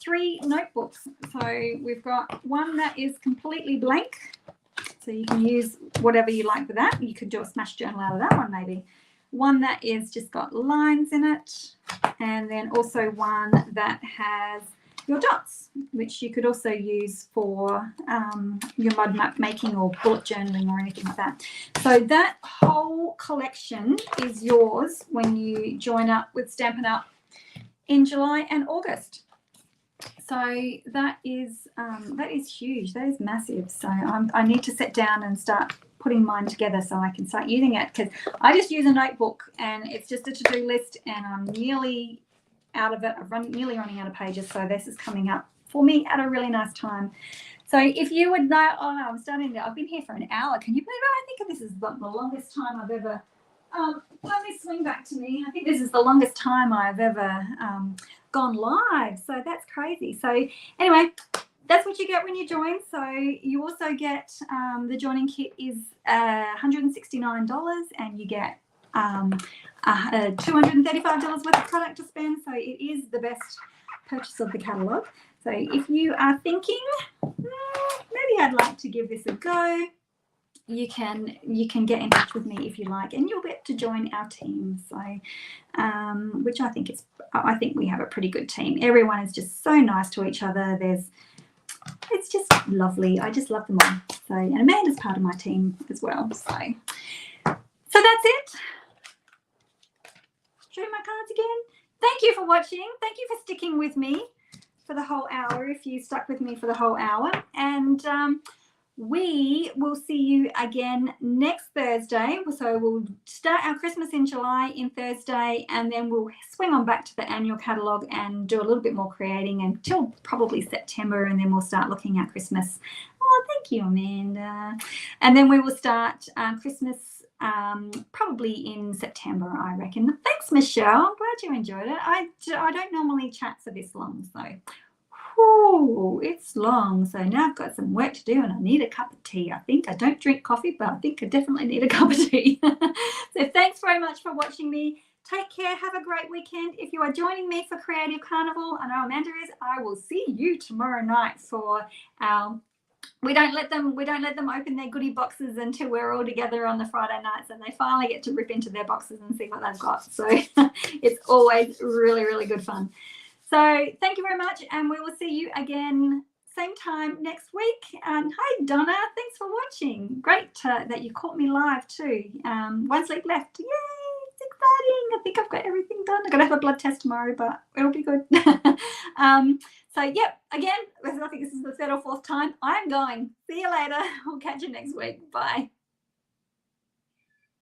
Speaker 1: 3 notebooks. So we've got one that is completely blank, so you can use whatever you like with that. You could do a smash journal out of that one maybe. One that is just got lines in it, and then also one that has your dots, which you could also use for your mud map making or bullet journaling or anything like that. So that whole collection is yours when you join up with Stampin' Up in July and August. So that is huge. That is massive. So I need to sit down and start putting mine together so I can start using it, because I just use a notebook and it's just a to-do list, and I'm nearly out of it. Nearly running out of pages. So this is coming up for me at a really nice time. So if you would know, oh no, I'm starting to, I've been here for an hour. Can you believe it? I think this is the longest time I've ever, let me swing back to me. I think this is the longest time I've ever gone live. So that's crazy. So anyway, that's what you get when you join. So you also get the joining kit is $169, and you get $235 worth of product to spend. So it is the best purchase of the catalogue. So if you are thinking, maybe I'd like to give this a go, you can get in touch with me if you like, and you'll get to join our team. So which I think we have a pretty good team. Everyone is just so nice to each other. It's just lovely. I just love them all. So, and Amanda's part of my team as well. So that's it. Show my cards again. Thank you for watching. Thank you for sticking with me for the whole hour, if you stuck with me for the whole hour. And we will see you again next Thursday. So we'll start our Christmas in July in Thursday, and then we'll swing on back to the annual catalogue and do a little bit more creating until probably September, and then we'll start looking at Christmas. Oh, thank you, Amanda. And then we will start Christmas probably in September, I reckon. Thanks, Michelle. I'm glad you enjoyed it. I don't normally chat for this long, so it's long. So now I've got some work to do, and I need a cup of tea. I think I don't drink coffee, but I think I definitely need a cup of tea. So thanks very much for watching me. Take care. Have a great weekend. If you are joining me for Creative Carnival, I know Amanda is, I will see you tomorrow night for our we don't let them open their goodie boxes until we're all together on the Friday nights, and they finally get to rip into their boxes and see what they've got. So it's always really, really good fun. So thank you very much, and we will see you again same time next week. And hi, Donna, thanks for watching. Great that you caught me live too. One sleep left. Yay, it's exciting. I think I've got everything done. I've got to have a blood test tomorrow, but it'll be good. So, yep, again, I think this is the third or fourth time I'm going. See you later. We'll catch you next week. Bye.